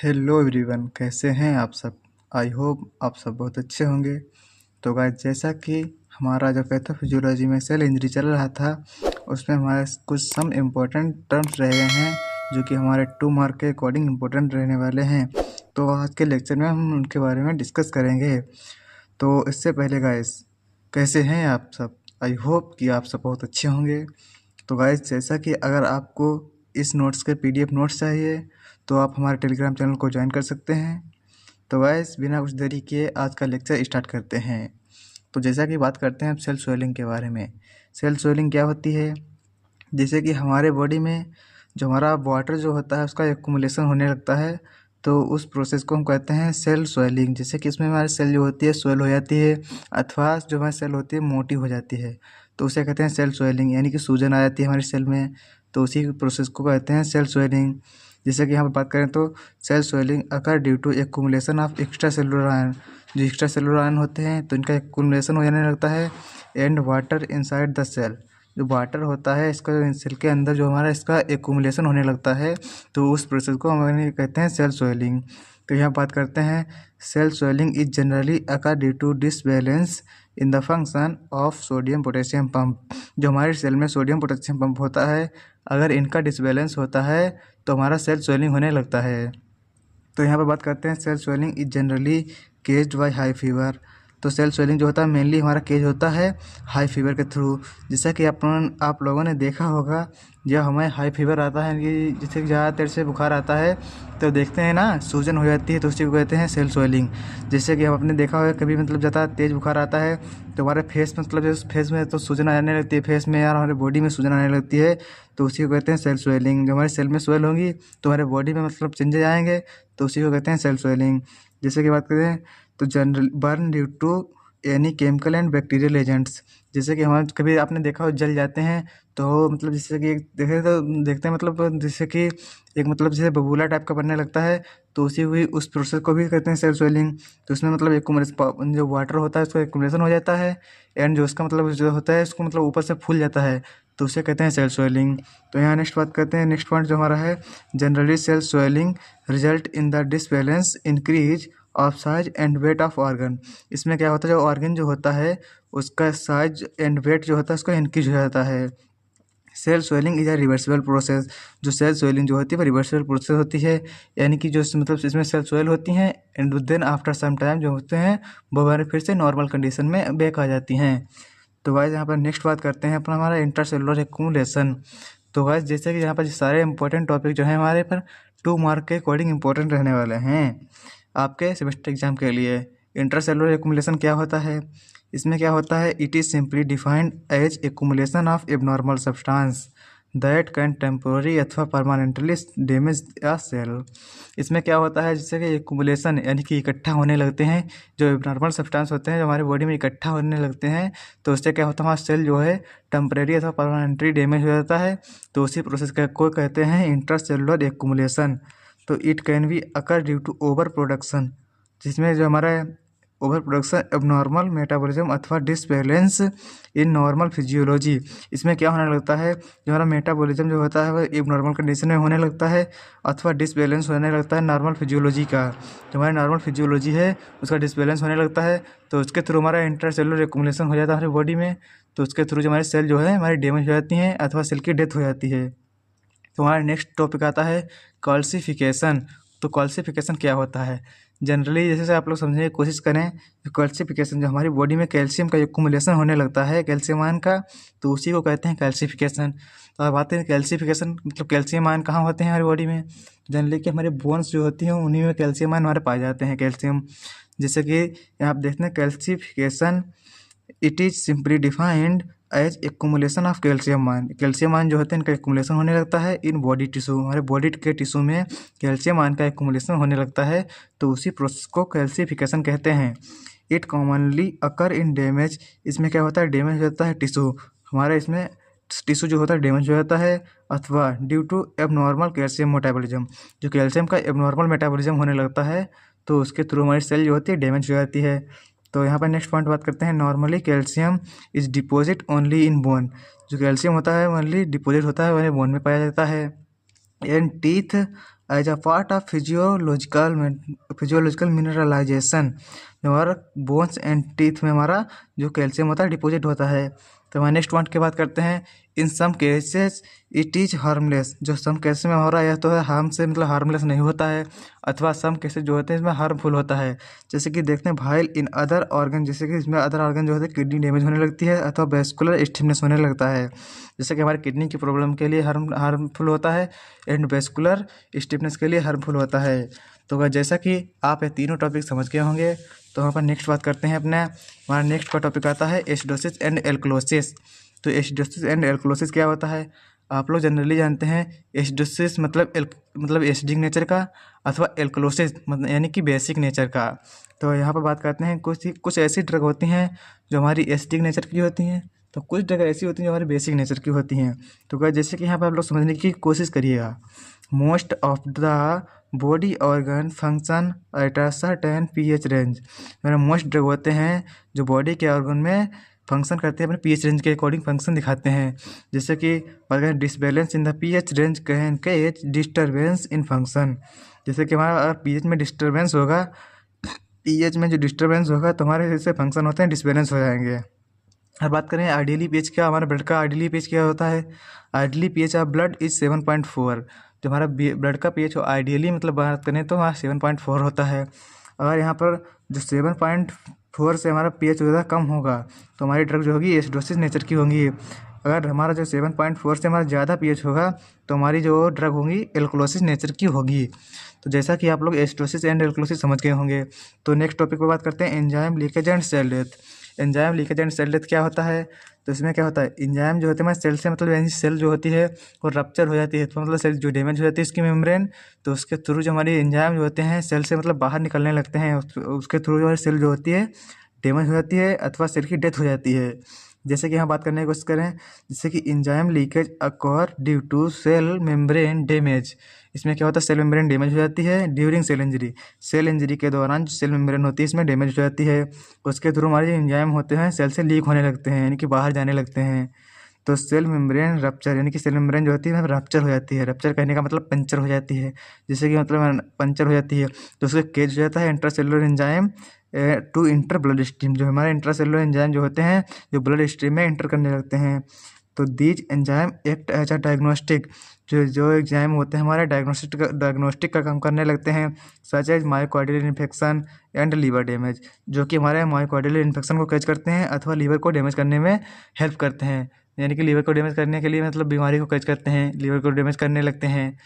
Hello everyone, कैसे हैं आप सब। आई होप आप सब बहुत अच्छे होंगे। तो गाइस, जैसा कि हमारा जो पैथोफिजियोलॉजी में सेल इंजरी चल रहा था, उसमें हमारे कुछ सम इम्पोर्टेंट टर्म्स रह गए हैं जो कि हमारे 2 मार्क के अकॉर्डिंग इम्पोर्टेंट रहने वाले हैं। तो आज के लेक्चर में हम उनके बारे में डिस्कस करेंगे। तो इससे पहले गाइस, कैसे हैं आप सब। आई होप कि आप सब बहुत अच्छे होंगे। तो गाइस, जैसा कि अगर आपको इस नोट्स के पीडीएफ नोट्स चाहिए तो आप हमारे टेलीग्राम चैनल को ज्वाइन कर सकते हैं। तो गाइस, बिना कुछ देरी किए आज का लेक्चर स्टार्ट करते हैं। तो जैसा कि बात करते हैं अब सेल स्वेलिंग के बारे में। सेल स्वेलिंग क्या होती है? जैसे कि हमारे बॉडी में जो हमारा वाटर जो होता है उसका एक्युमुलेशन होने लगता है, तो उस प्रोसेस को हम कहते हैं सेल स्वेलिंग। जैसे कि इसमें हमारी सेल जो होती है स्वेल हो जाती है, अथवा जो हमारी सेल होती है मोटी हो जाती है, तो उसे कहते हैं सेल स्वेलिंग, यानी कि सूजन आ जाती है हमारी सेल में। तो उसी प्रोसेस को कहते हैं सेल स्वेलिंग। जैसे कि यहाँ पर बात करें तो cell swelling occur due to accumulation of extra cellular ion. जो एक्स्ट्रा सेलुलर आयन होते हैं तो इनका एक्युमुलेशन हो जाने लगता है। And water inside the cell, जो वाटर होता है इसका सेल के अंदर जो हमारा इसका एक्युमुलेशन होने लगता है, तो उस प्रोसेस को हम कहते हैं सेल स्वेलिंग। तो यहाँ बात करते हैं cell swelling is generally occur due to disbalance in the function of sodium potassium pump. जो हमारे सेल में सोडियम पोटेशियम पंप होता है, अगर इनका डिसबैलेंस होता है तो हमारा सेल स्वेलिंग होने लगता है। तो यहाँ पर बात करते हैं cell swelling is generally caused by high fever. तो सेल स्वेलिंग जो होता है मेनली हमारा केज होता है हाई फीवर के थ्रू। जैसा कि आप लोगों ने देखा होगा, जब हमें हाई फीवर आता है कि जैसे कि ज़्यादा देर से बुखार आता है तो देखते हैं ना सूजन हो जाती है, तो उसी को कहते हैं सेल स्वेलिंग। जैसे कि हम आपने देखा होगा कभी ज़्यादा तेज़ बुखार आता है तो हमारे फेस जो फेस में तो सूजन आने लगती है, फेस में यार हमारे बॉडी में सूजन आने लगती है, तो उसी को कहते हैं सेल स्वेलिंग। जब हमारे सेल में स्वेल होंगी तो हमारे बॉडी में चेंजेज आएंगे, तो उसी को कहते हैं सेल स्वेलिंग। जैसे कि बात करें तो general burn due to any chemical and bacterial agents. जैसे कि हमारे कभी आपने देखा हो जल जाते हैं तो जैसे कि देखते हैं जैसे कि एक जैसे बबूला टाइप का बनने लगता है, तो उसी हुई उस प्रोसेस को भी कहते हैं सेल स्वेलिंग। तो उसमें एक्युमुलेशन जो वाटर होता है उसका एक्युमुलेशन हो जाता है, एंड जो उसका जो होता है उसको ऊपर से फूल जाता है, तो उसे कहते हैं सेल स्वेलिंग। तो यहाँ नेक्स्ट बात करते हैं, नेक्स्ट पॉइंट जो हमारा है, generally cell swelling result in the disbalance increase of size and weight of organ. इसमें क्या होता है, जो ऑर्गन जो होता है उसका साइज एंड वेट जो होता है उसका इंक्रीज हो जाता है। Cell swelling is a reversible process. जो सेल स्वेलिंग जो होती है वो रिवर्सिबल प्रोसेस होती है, यानी कि जो इसमें सेल स्वेल होती हैं and then after some time जो होते हैं वो हमारे फिर से नॉर्मल कंडीशन में बैक आ जाती हैं। तो गाइस, यहाँ पर नेक्स्ट बात करते हैं अपना हमारा इंट्रासेलुलर एक्युमुलेशन। तो गाइस, जैसे कि यहाँ पर सारे इंपॉर्टेंट टॉपिक जो है हमारे पर 2 मार्क के अकॉर्डिंग इंपॉर्टेंट रहने वाले हैं आपके सेमेस्टर एग्जाम के लिए। इंट्रासेलुलर एक्युमुलेशन क्या होता है? इसमें क्या होता है, it is simply defined as accumulation of abnormal substance that can temporary अथवा परमानेंटली डैमेज अ सेल। इसमें क्या होता है, जैसे कि एक्युमुलेशन यानी कि इकट्ठा होने लगते हैं जो एबनॉर्मल सब्सटेंस होते हैं जो हमारे बॉडी में इकट्ठा होने लगते हैं, तो उससे क्या होता है हमारा सेल जो है टेम्परेरी अथवा परमानेंटली डैमेज हो जाता है, तो उसी प्रोसेस को कहते हैं इंट्रासेलुलर एक्युमुलेशन। तो it can be occur due to over production, जिसमें जो हमारा ओवर प्रोडक्शन एबनॉर्मल मेटाबॉलिज्म अथवा डिसबैलेंस इन नॉर्मल फिजियोलॉजी। इसमें क्या होने लगता है, जो हमारा मेटाबॉलिज्म जो होता है वो एबनॉर्मल कंडीशन में होने लगता है अथवा डिसबैलेंस होने लगता है नॉर्मल फिजियोलॉजी का। जो हमारी नॉर्मल फिजियोलॉजी है उसका डिसबैलेंस होने लगता है, तो उसके थ्रू हमारा इंट्रासेलुलर एक्युमुलेशन हो जाता है हमारी बॉडी में, तो उसके थ्रू जो हमारी सेल जो है हमारी डैमेज हो जाती हैं अथवा सेल की डेथ हो जाती है। तो हमारा नेक्स्ट टॉपिक आता है कॉल्सिफिकेशन। तो कॉल्सिफिकेशन क्या होता है? जनरली जैसे आप लोग समझने की कोशिश करें, कॉल्सिफिकेशन जो हमारी बॉडी में कैल्शियम का एक्युमुलेशन होने लगता है कैल्शियम आयन का, तो उसी को कहते हैं कैल्सिफिकेशन। तो अब आते हैं कैल्सिफिकेशन कैल्शियम आयन कहाँ होते हैं हमारी बॉडी में? जनरली कि हमारे बोन्स जो होती हैं उन्हीं में कैल्शियम आयन हमारे पाए जाते हैं कैल्शियम। जैसे कि यहाँ आप देखते हैं calcification it is simply defined as accumulation of calcium ion. Calcium ion जो होते हैं इनका एक्युमुलेशन होने लगता है इन बॉडी टिश्यू, हमारे बॉडी के टिश्यू में कैल्शियम आयन का एक्युमुलेशन होने लगता है, तो उसी प्रोसेस को कैल्सिफिकेशन कहते हैं। It commonly occur in damage. इसमें क्या होता है, डैमेज हो जाता है टिश्यू, हमारे इसमें टिश्यू जो होता है डैमेज हो जाता है, अथवा due to abnormal calcium metabolism. जो कैल्शियम का एबनॉर्मल मेटाबॉलिज्म होने लगता है तो उसके थ्रू हमारी सेल जो होती है डैमेज हो जाती है। तो यहाँ पर नेक्स्ट पॉइंट बात करते हैं, normally calcium is deposit only in bone. जो कैल्शियम होता है ओनली डिपॉजिट होता है वह बोन में पाया जाता है। And teeth as a part of physiological mineralization, जो हमारा बोन्स एंड टीथ में हमारा जो कैल्शियम होता है डिपॉजिट होता है। तो हमारे नेक्स्ट पॉइंट की बात करते हैं। In some cases it is harmless, जो सम केसेस में हो रहा है यह तो है हार्म से मतलब हार्मलेस नहीं होता है, अथवा सम केसेस जो होते हैं इसमें हार्मफुल होता है। जैसे कि देखते हैं भाइल इन अदर ऑर्गन, जैसे कि इसमें अदर ऑर्गन जो होते हैं किडनी डैमेज होने लगती है अथवा वेस्कुलर स्टिफनेस होने लगता है। जैसे कि हमारे किडनी की प्रॉब्लम के लिए हार्मफुल होता है एंड वेस्कुलर स्टिफनेस के लिए हार्मफुल होता है। तो जैसा कि आप ये तीनों टॉपिक समझ गए होंगे, तो हम अपन नेक्स्ट बात करते हैं अपने। हमारा नेक्स्ट का टॉपिक आता है एसिडोसिस एंड एल्कलोसिस। तो एसिडोसिस एंड एल्कलोसिस क्या होता है? आप लोग जनरली जानते हैं एसिडोसिस मतलब एसिडिक नेचर का, अथवा एल्कलोसिस मतलब यानी कि बेसिक नेचर का। तो यहाँ पर बात करते हैं कुछ ऐसी ड्रग होती हैं जो हमारी एसिडिक नेचर की होती हैं, तो कुछ ड्रग ऐसी होती हैं जो हमारी बेसिक नेचर की होती हैं। तो क्या जैसे कि यहाँ पर आप लोग समझने की कोशिश करिएगा। Most of the body organ function at a certain pH range, मेरा मोस्ट ड्रग होते हैं जो बॉडी के ऑर्गन में फंक्शन करते हैं अपने pH रेंज के अकॉर्डिंग फंक्शन दिखाते हैं। जैसे कि अगर disbalance in the pH range can cause disturbance in function, जैसे कि हमारा अगर pH में डिस्टर्बेंस होगा, pH में जो डिस्टर्बेंस होगा तो हमारे जैसे फंक्शन होते हैं डिसबैलेंस हो जाएंगे। और बात करें आइडियली pH क्या, हमारे ब्लड का आइडियली pH क्या होता है? Ideally pH of blood is 7.4। जो हमारा ब्लड का pH हो आइडियली मतलब बात करें तो हमारा 7.4 होता है। अगर यहाँ पर जो 7.4 से हमारा pH ज़्यादा कम होगा तो हमारी ड्रग जो होगी एसिडोसिस नेचर की होंगी। अगर हमारा जो 7.4 से हमारा ज़्यादा pH होगा तो हमारी जो ड्रग होगी एल्कलोसिस नेचर की होगी। तो जैसा कि आप लोग एसिडोसिस एंड एल्कलोसिस समझ गए होंगे, तो नेक्स्ट टॉपिक पर बात करते हैं enzyme leakage and cell death. Enzyme leakage and cell death क्या होता है? तो इसमें क्या होता है, एंजाइम जो होते हैं सेल से मतलब यानी सेल जो होती है वो रप्चर हो जाती है, तो मतलब सेल जो डैमेज हो जाती है इसकी मेम्ब्रेन, तो उसके थ्रू जो हमारी एंजाइम जो होते हैं सेल से मतलब बाहर निकलने लगते हैं, उसके थ्रू जो हमारी सेल जो होती है डैमेज हो जाती है अथवा सेल की डेथ हो जाती है। जैसे कि यहाँ बात करने की कोशिश करें, जैसे कि enzyme leakage occur due to cell membrane damage. इसमें क्या होता है, सेल मेम्ब्रेन डैमेज हो जाती है during cell injury. Cell injury के दौरान जो सेल मेम्ब्रेन होती है इसमें डैमेज हो जाती है, उसके थ्रू हमारे एंजाइम होते हैं सेल से लीक होने लगते हैं यानी कि बाहर जाने लगते हैं। तो सेल मेम्ब्रेन रप्चर यानी कि सेल मेम्ब्रेन जो होती है रप्चर हो जाती है। रप्चर कहने का मतलब पंचर हो जाती है, जैसे कि मतलब पंचर हो जाती है तो उसके केज हो जाता है intracellular enzyme to into blood stream. जो हमारे इंट्रासेलुलर एंजाइम जो होते हैं जो ब्लड स्ट्रीम में इंटर करने लगते हैं। तो these enzyme act as a diagnostic, जो एंजाइम होते हैं हमारे डायग्नोस्टिक का काम करने लगते हैं, such as myocardial infection and liver damage, जो कि हमारे मायोकार्डियल इन्फेक्शन को कैच करते हैं अथवा लीवर को डैमेज करने में हेल्प करते हैं। यानी कि लीवर को डैमेज करने के लिए मतलब बीमारी को कैच करते हैं, लीवर को डैमेज करने लगते हैं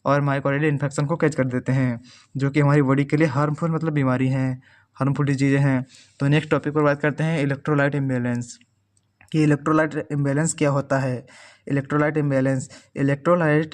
और मायोकार्डियल इन्फेक्शन को कैच कर देते हैं, जो कि हमारी बॉडी के लिए हार्मफुल मतलब बीमारी हैं, हार्मफुल डिजीज़ें हैं। तो नेक्स्ट टॉपिक पर बात करते हैं इलेक्ट्रोलाइट इम्बैलेंस, कि इलेक्ट्रोलाइट इम्बैलेंस क्या होता है। Electrolyte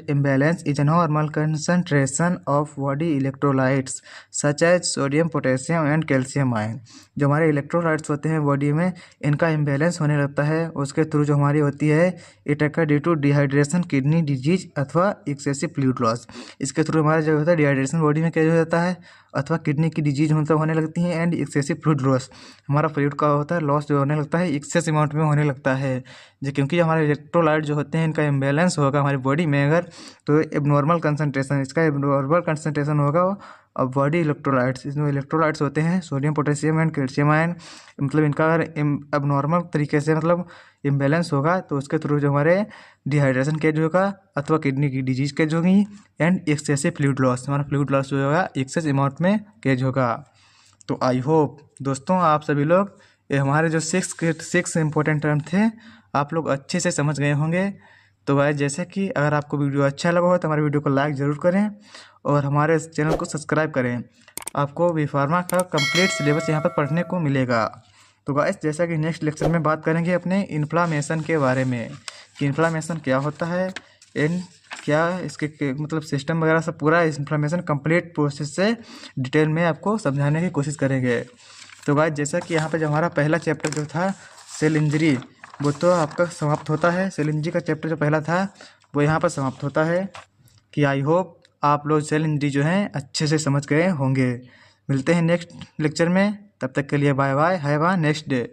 imbalance is a normal concentration of body electrolytes such as sodium potassium and calcium ion. जो हमारे इलेक्ट्रोलाइट्स होते हैं बॉडी में इनका इम्बैलेंस होने लगता है, उसके थ्रू जो हमारी होती है it occur due to dehydration, kidney disease अथवा एक्सेसिव फ्लूइड लॉस। इसके थ्रू हमारा जो होता है डिहाइड्रेशन बॉडी में क्या हो जाता है अथवा किडनी की डिजीज मतलब होने लगती है एंड एक्सेसिव फ्लूइड लॉस, हमारा फ्लूइड का होता है लॉस जो होने लगता है एक्सेस अमाउंट में होने लगता है। जो क्योंकि हमारे इलेक्ट्रोलाइट जो होते हैं इनका इम्बैलेंस होगा हमारी बॉडी में अगर, तो एबनॉर्मल कंसंट्रेशन होगा और बॉडी इलेक्ट्रोलाइट्स, इसमें इलेक्ट्रोलाइट्स होते हैं sodium potassium and calcium ion, मतलब इनका अगर एबनॉर्मल तरीके से मतलब इम्बैलेंस होगा तो उसके थ्रू जो हमारे डिहाइड्रेशन केज होगा अथवा किडनी की डिजीज केज होगी एंड एक्सेसिव फ्लूइड लॉस, हमारा फ्लूइड लॉस जो होगा एक्सेस अमाउंट में केज होगा। तो आई होप दोस्तों आप सभी लोग ये हमारे जो सिक्स इंपॉर्टेंट टर्म थे आप लोग अच्छे से समझ गए होंगे। तो गाइस जैसे कि अगर आपको वीडियो अच्छा लगा हो तो हमारे वीडियो को लाइक ज़रूर करें और हमारे चैनल को सब्सक्राइब करें। आपको बी फार्मा का कंप्लीट सिलेबस यहाँ पर पढ़ने को मिलेगा। तो गाइस जैसा कि नेक्स्ट लेक्चर में बात करेंगे अपने इन्फ्लामेशन के बारे में कि इन्फ्लामेशन क्या होता है एंड क्या इसके मतलब सिस्टम वगैरह सब पूरा इन्फ्लामेशन कंप्लीट प्रोसेस से डिटेल में आपको समझाने की कोशिश करेंगे। तो गाइस जैसा कि यहाँ पर जो हमारा पहला चैप्टर जो था सेल इंजरी वो तो आपका समाप्त होता है, सेल इंजरी का चैप्टर जो पहला था वो यहाँ पर समाप्त होता है। कि आई होप आप लोग सेल इंजरी जो है अच्छे से समझ गए होंगे। मिलते हैं नेक्स्ट लेक्चर में, तब तक के लिए bye bye, have a next day.